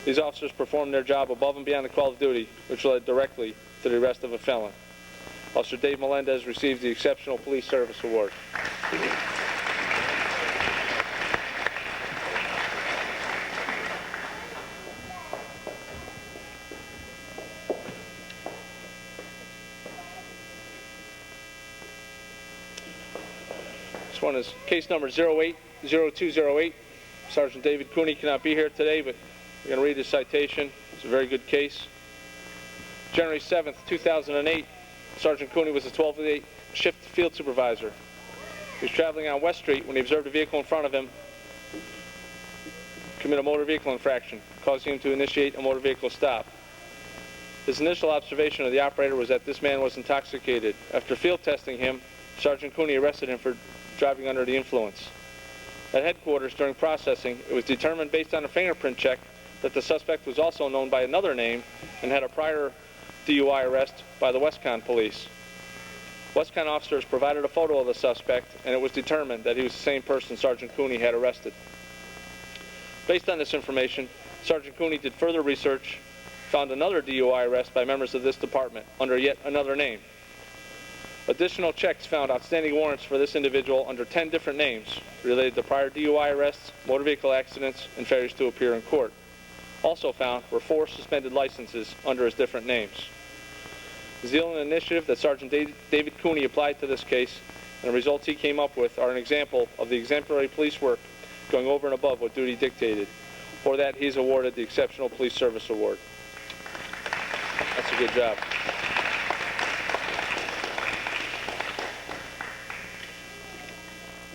These officers performed their job above and beyond the call of duty, which led directly to the arrest of a felon. Officer Dave Melendez received the Exceptional Police Service Award. This one is case number 080208. Sergeant David Cooney cannot be here today, but we're going to read his citation. It's a very good case. January 7th, 2008, Sergeant Cooney was a 12-8 shift field supervisor. He was traveling on West Street when he observed a vehicle in front of him commit a motor vehicle infraction, causing him to initiate a motor vehicle stop. His initial observation of the operator was that this man was intoxicated. After field testing him, Sergeant Cooney arrested him for driving under the influence. At headquarters during processing, it was determined based on a fingerprint check that the suspect was also known by another name and had a prior DUI arrest by the Westcon police. Westcon officers provided a photo of the suspect, and it was determined that he was the same person Sergeant Cooney had arrested. Based on this information, Sergeant Cooney did further research, found another DUI arrest by members of this department under yet another name. Additional checks found outstanding warrants for this individual under 10 different names related to prior DUI arrests, motor vehicle accidents, and failures to appear in court. Also found were 4 suspended licenses under his different names. The zeal and initiative that Sergeant David Cooney applied to this case and the results he came up with are an example of the exemplary police work going over and above what duty dictated. For that, he's awarded the Exceptional Police Service Award. That's a good job.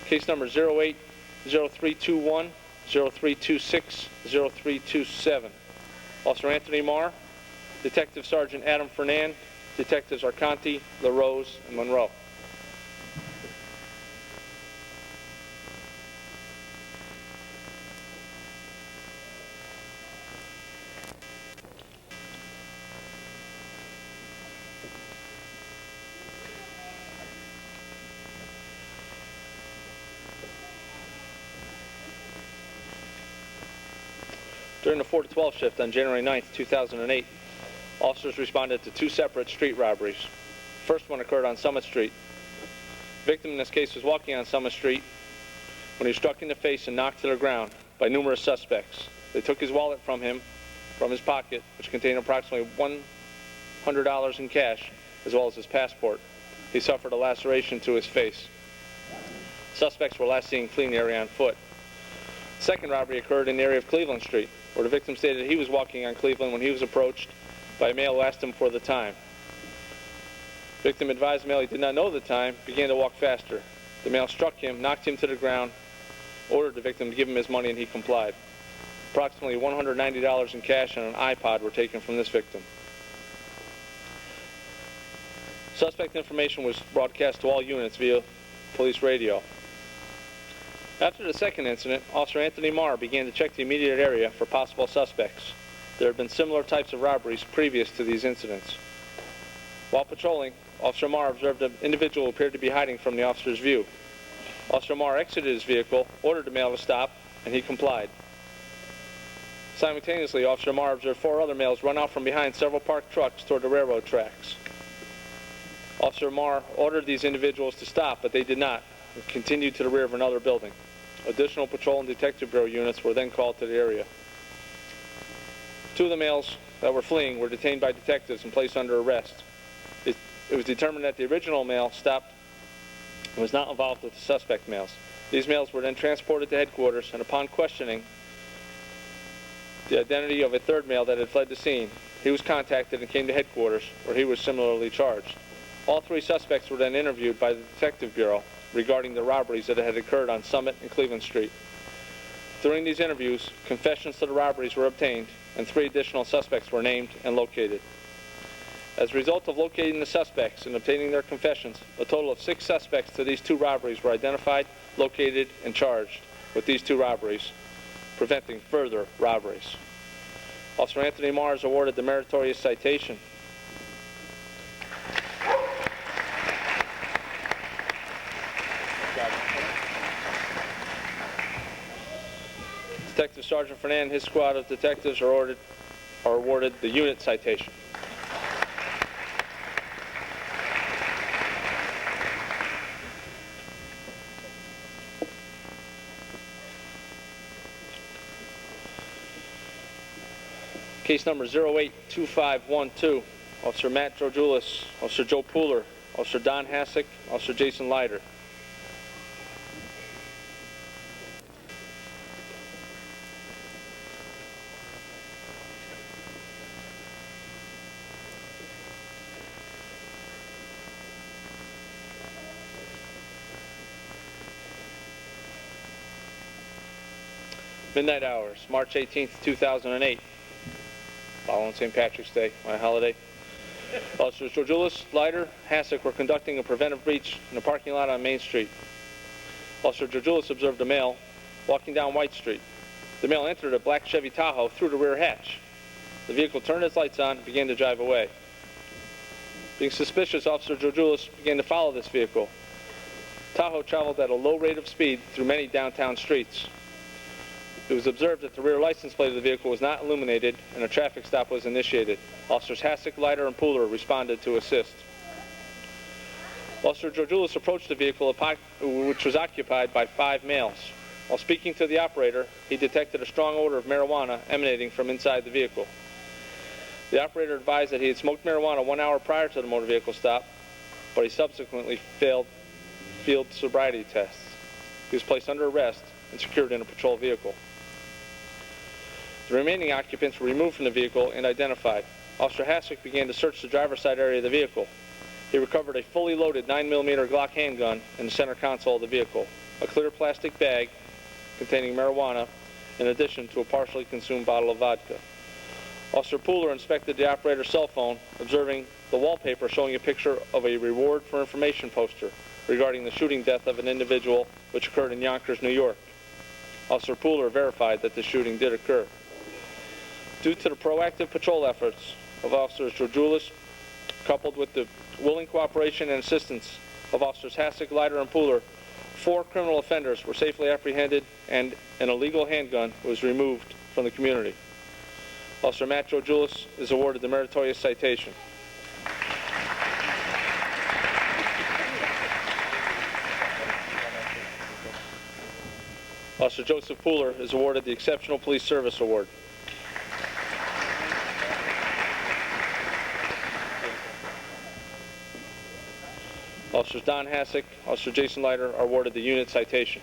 Case number 080321, 0326, 0327. Officer Anthony Marr, Detective Sergeant Adam Fernand, Detectives Arcanti, LaRose, and Monroe. During the 4 to 12 shift on January 9th, 2008, officers responded to 2 separate street robberies. The first one occurred on Summit Street. The victim in this case was walking on Summit Street when he was struck in the face and knocked to the ground by numerous suspects. They took his wallet from him, from his pocket, which contained approximately $100 in cash, as well as his passport. He suffered a laceration to his face. Suspects were last seen fleeing the area on foot. The second robbery occurred in the area of Cleveland Street, where the victim stated he was walking on Cleveland when he was approached by a male who asked him for the time. The victim advised the male he did not know the time, began to walk faster. The male struck him, knocked him to the ground, ordered the victim to give him his money, and he complied. Approximately $190 in cash and an iPod were taken from this victim. Suspect information was broadcast to all units via police radio. After the second incident, Officer Anthony Marr began to check the immediate area for possible suspects. There had been similar types of robberies previous to these incidents. While patrolling, Officer Marr observed an individual who appeared to be hiding from the officer's view. Officer Marr exited his vehicle, ordered the male to stop, and he complied. Simultaneously, Officer Marr observed 4 other males run out from behind several parked trucks toward the railroad tracks. Officer Marr ordered these individuals to stop, but they did not, and continued to the rear of another building. Additional patrol and detective bureau units were then called to the area. 2 of the males that were fleeing were detained by detectives and placed under arrest. It was determined that the original male stopped and was not involved with the suspect males. These males were then transported to headquarters, and upon questioning the identity of a 3rd male that had fled the scene, he was contacted and came to headquarters, where he was similarly charged. All 3 suspects were then interviewed by the Detective Bureau regarding the robberies that had occurred on Summit and Cleveland Street. During these interviews, confessions to the robberies were obtained, and 3 additional suspects were named and located. As a result of locating the suspects and obtaining their confessions, a total of 6 suspects to these 2 robberies were identified, located, and charged with these 2 robberies, preventing further robberies. Officer Anthony Marr is awarded the meritorious citation. Detective Sergeant Fernand and his squad of detectives are awarded the unit citation. Case number 082512, Officer Matt Drojulis, Officer Joe Pooler, Officer Don Hassick, Officer Jason Leiter. Midnight hours, March 18th, 2008. Following St. Patrick's Day, my holiday. Officers Drojulis, Leiter, Hassick were conducting a preventive breach in a parking lot on Main Street. Officer Drojulis observed a male walking down White Street. The male entered a black Chevy Tahoe through the rear hatch. The vehicle turned its lights on and began to drive away. Being suspicious, Officer Drojulis began to follow this vehicle. Tahoe traveled at a low rate of speed through many downtown streets. It was observed that the rear license plate of the vehicle was not illuminated and a traffic stop was initiated. Officers Hassick, Leiter, and Pooler responded to assist. Officer Drojulis approached the vehicle, which was occupied by 5 males. While speaking to the operator, he detected a strong odor of marijuana emanating from inside the vehicle. The operator advised that he had smoked marijuana 1 hour prior to the motor vehicle stop, but he subsequently failed field sobriety tests. He was placed under arrest and secured in a patrol vehicle. The remaining occupants were removed from the vehicle and identified. Officer Hassick began to search the driver's side area of the vehicle. He recovered a fully loaded 9mm Glock handgun in the center console of the vehicle, a clear plastic bag containing marijuana, in addition to a partially consumed bottle of vodka. Officer Pooler inspected the operator's cell phone, observing the wallpaper showing a picture of a reward for information poster regarding the shooting death of an individual which occurred in Yonkers, New York. Officer Pooler verified that the shooting did occur. Due to the proactive patrol efforts of Officers Drojulis, coupled with the willing cooperation and assistance of Officers Hassick, Leiter, and Pooler, 4 criminal offenders were safely apprehended and an illegal handgun was removed from the community. Officer Matt Drojulis is awarded the meritorious citation. Officer Joseph Pooler is awarded the Exceptional Police Service Award. Officers Don Hassick, Officer Jason Leiter are awarded the unit citation.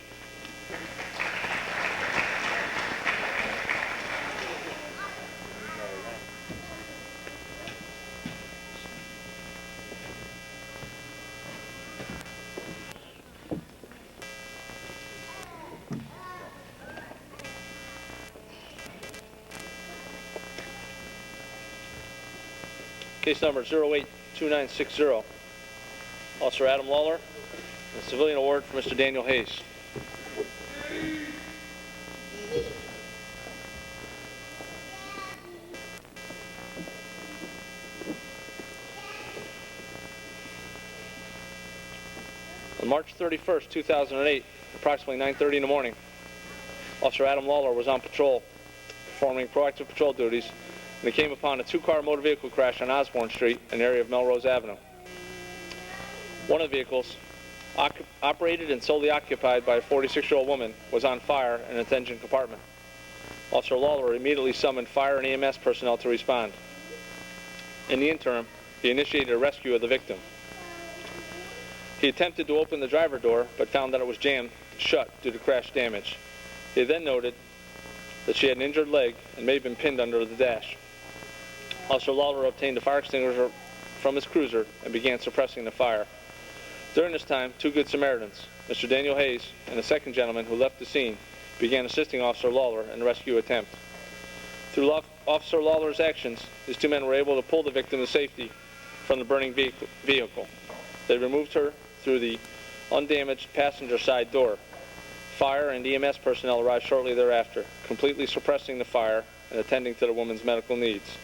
Case number 082960. Officer Adam Lawler, and a civilian award for Mr. Daniel Hayes. On March 31st, 2008, approximately 9:30 in the morning, Officer Adam Lawler was on patrol performing proactive patrol duties, and they came upon a two-car motor vehicle crash on Osborne Street in the area of Melrose Avenue. One of the vehicles, operated and solely occupied by a 46-year-old woman, was on fire in its engine compartment. Officer Lawler immediately summoned fire and EMS personnel to respond. In the interim, he initiated a rescue of the victim. He attempted to open the driver door, but found that it was jammed shut due to crash damage. He then noted that she had an injured leg and may have been pinned under the dash. Officer Lawler obtained a fire extinguisher from his cruiser and began suppressing the fire. During this time, two good Samaritans, Mr. Daniel Hayes and a second gentleman who left the scene, began assisting Officer Lawler in the rescue attempt. Through Officer Lawler's actions, these two men were able to pull the victim to safety from the burning vehicle. They removed her through the undamaged passenger side door. Fire and EMS personnel arrived shortly thereafter, completely suppressing the fire and attending to the woman's medical needs.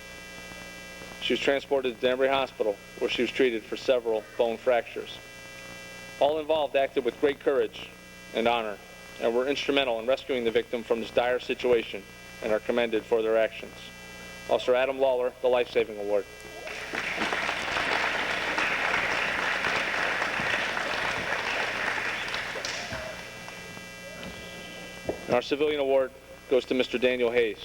She was transported to Danbury Hospital, where she was treated for several bone fractures. All involved acted with great courage and honor, and were instrumental in rescuing the victim from this dire situation, and are commended for their actions. Officer Adam Lawler, the Life Saving Award. And our civilian award goes to Mr. Daniel Hayes.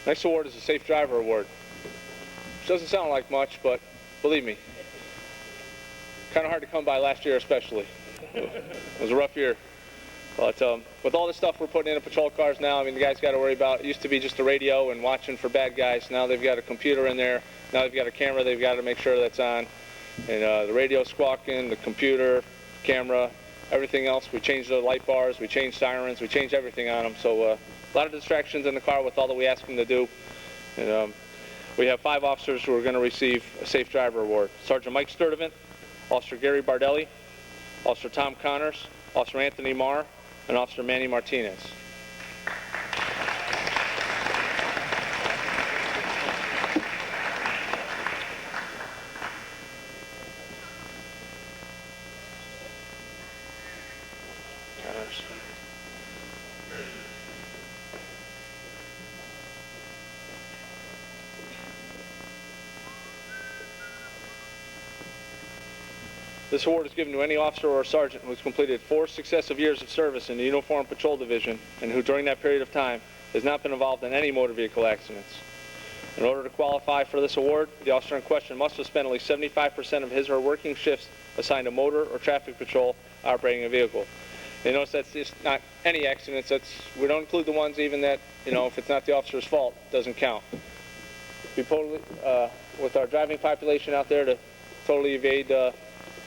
Next award is the Safe Driver Award. Which doesn't sound like much, but believe me, kind of hard to come by last year especially. It was a rough year. But with all the stuff we're putting into patrol cars now, I mean, the guys got to worry about, it used to be just a radio and watching for bad guys. Now they've got a computer in there. Now they've got a camera they've got to make sure that's on. And the radio squawking, the computer, camera, everything else. We changed the light bars, we changed sirens, we changed everything on them. So a lot of distractions in the car with all that we ask them to do. And we have 5 officers who are going to receive a Safe Driver Award. Sergeant Mike Sturdivant, Officer Gary Bardelli, Officer Tom Connors, Officer Anthony Marr, and Officer Manny Martinez. Connors. This award is given to any officer or sergeant who has completed 4 successive years of service in the Uniform Patrol Division and who during that period of time has not been involved in any motor vehicle accidents. In order to qualify for this award, the officer in question must have spent at least 75% of his or her working shifts assigned to motor or traffic patrol operating a vehicle. And notice that's just not any accidents. We don't include the ones even that, if it's not the officer's fault, doesn't count. With our driving population out there, to totally evade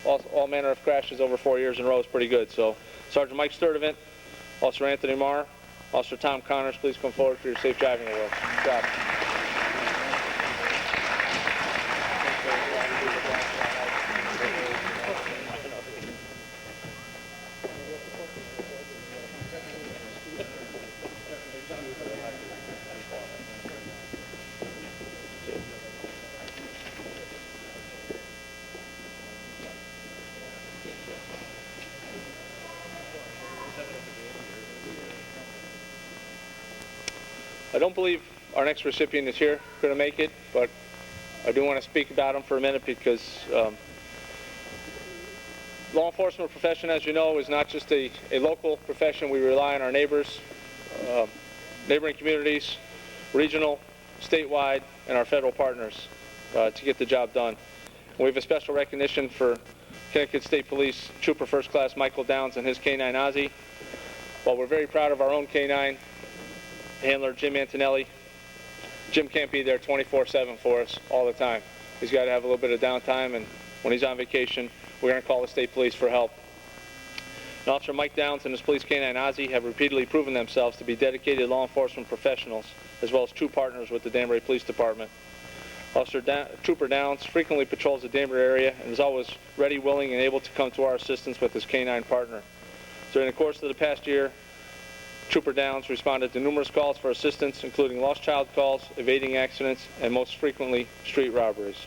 all manner of crashes over 4 years in a row is pretty good. So, Sergeant Mike Sturdivant, Officer Anthony Marr, Officer Tom Connors, please come forward for your Safe Driving Award. Good job. I don't believe our next recipient is here going to make it, but I do want to speak about him for a minute because law enforcement profession, as you know, is not just a local profession. We rely on our neighbors, neighboring communities, regional, statewide, and our federal partners to get the job done. We have a special recognition for Connecticut State Police Trooper First Class Michael Downs and his K-9 Ozzie. While we're very proud of our own K-9 handler, Jim Antonelli, Jim can't be there 24/7 for us all the time. He's got to have a little bit of downtime, and when he's on vacation, we're going to call the state police for help. And Officer Mike Downs and his police K-9 Ozzie have repeatedly proven themselves to be dedicated law enforcement professionals, as well as true partners with the Danbury Police Department. Trooper Downs frequently patrols the Danbury area and is always ready, willing, and able to come to our assistance with his canine partner. During the course of the past year, Trooper Downs responded to numerous calls for assistance, including lost child calls, evading accidents, and most frequently, street robberies.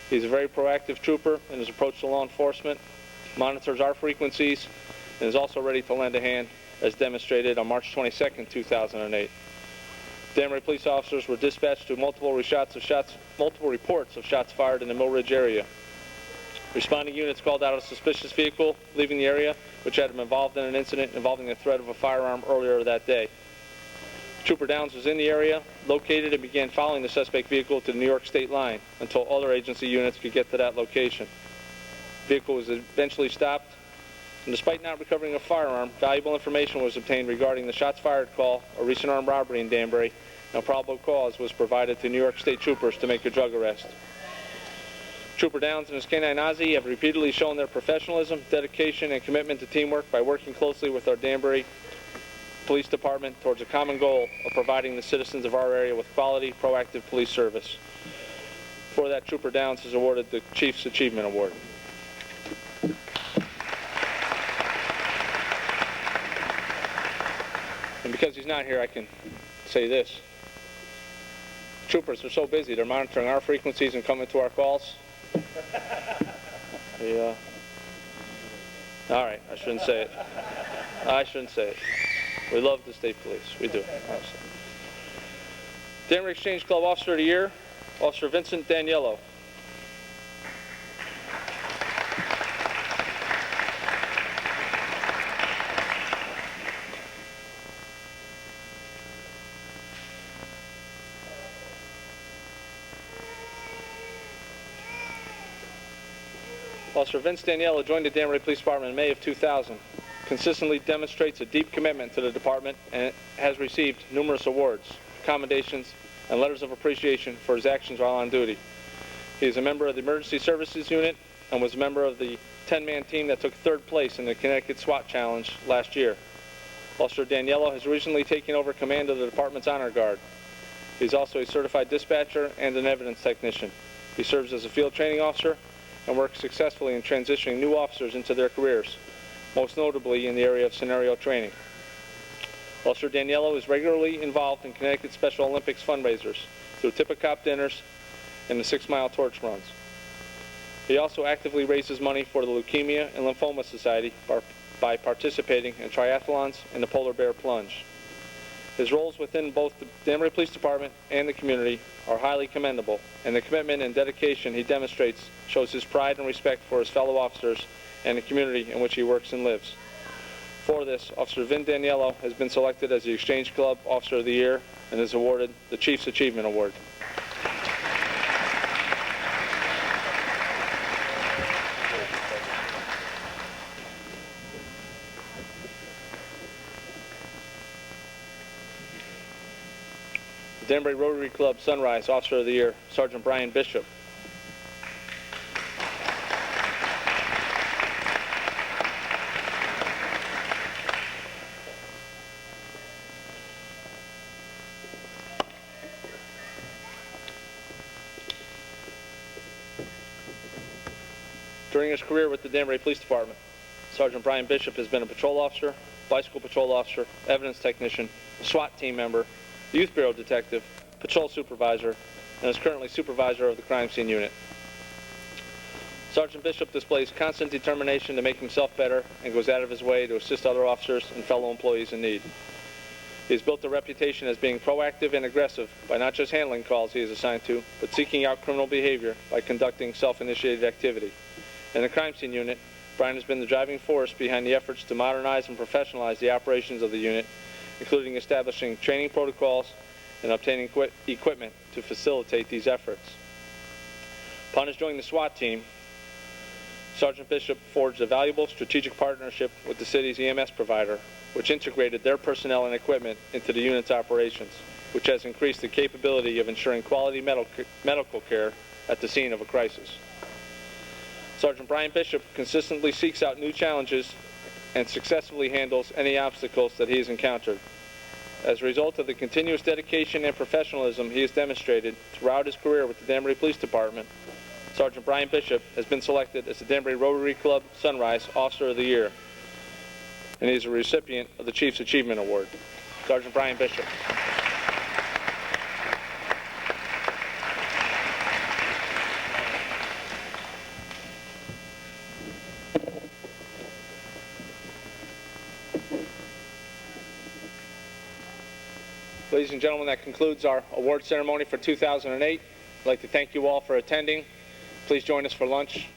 He's a very proactive trooper in his approach to law enforcement, monitors our frequencies, and is also ready to lend a hand, as demonstrated on March 22, 2008. Danbury police officers were dispatched to multiple reports of shots fired in the Mill Ridge area. Responding units called out a suspicious vehicle leaving the area, which had been involved in an incident involving the threat of a firearm earlier that day. Trooper Downs was in the area, located, and began following the suspect vehicle to the New York state line until other agency units could get to that location. The vehicle was eventually stopped, and despite not recovering a firearm, valuable information was obtained regarding the shots fired call, a recent armed robbery in Danbury, and a probable cause was provided to New York State troopers to make a drug arrest. Trooper Downs and his canine Ozzie have repeatedly shown their professionalism, dedication, and commitment to teamwork by working closely with our Danbury Police Department towards a common goal of providing the citizens of our area with quality, proactive police service. For that, Trooper Downs is awarded the Chief's Achievement Award. And because he's not here, I can say this. Troopers are so busy, they're monitoring our frequencies and coming to our calls. Yeah. All right, I shouldn't say it. I shouldn't say it. We love the state police. We do. Honestly. Danbury Exchange Club Officer of the Year, Officer Vincent Daniello. Officer Vince Daniello joined the Danbury Police Department in May of 2000. Consistently demonstrates a deep commitment to the department and has received numerous awards, commendations, and letters of appreciation for his actions while on duty. He is a member of the Emergency Services Unit and was a member of the 10-man team that took third place in the Connecticut SWAT Challenge last year. Officer Daniello has recently taken over command of the department's Honor Guard. He is also a certified dispatcher and an evidence technician. He serves as a field training officer and works successfully in transitioning new officers into their careers, most notably in the area of scenario training. Officer Daniello is regularly involved in Connecticut Special Olympics fundraisers through Tip-A-Cop dinners and the 6-mile torch runs. He also actively raises money for the Leukemia and Lymphoma Society by participating in triathlons and the Polar Bear Plunge. His roles within both the Danbury Police Department and the community are highly commendable, and the commitment and dedication he demonstrates shows his pride and respect for his fellow officers and the community in which he works and lives. For this, Officer Vin Daniello has been selected as the Exchange Club Officer of the Year and is awarded the Chief's Achievement Award. The Danbury Rotary Club Sunrise Officer of the Year, Sergeant Brian Bishop. During his career with the Danbury Police Department, Sergeant Brian Bishop has been a patrol officer, bicycle patrol officer, evidence technician, SWAT team member, Youth Bureau detective, patrol supervisor, and is currently supervisor of the crime scene unit. Sergeant Bishop displays constant determination to make himself better and goes out of his way to assist other officers and fellow employees in need. He has built a reputation as being proactive and aggressive by not just handling calls he is assigned to, but seeking out criminal behavior by conducting self-initiated activity. In the crime scene unit, Brian has been the driving force behind the efforts to modernize and professionalize the operations of the unit, including establishing training protocols and obtaining equipment to facilitate these efforts. Upon his joining the SWAT team, Sergeant Bishop forged a valuable strategic partnership with the city's EMS provider, which integrated their personnel and equipment into the unit's operations, which has increased the capability of ensuring quality medical care at the scene of a crisis. Sergeant Brian Bishop consistently seeks out new challenges and successfully handles any obstacles that he has encountered. As a result of the continuous dedication and professionalism he has demonstrated throughout his career with the Danbury Police Department, Sergeant Brian Bishop has been selected as the Danbury Rotary Club Sunrise Officer of the Year, and he is a recipient of the Chief's Achievement Award. Sergeant Brian Bishop. Ladies and gentlemen, that concludes our award ceremony for 2008. I'd like to thank you all for attending. Please join us for lunch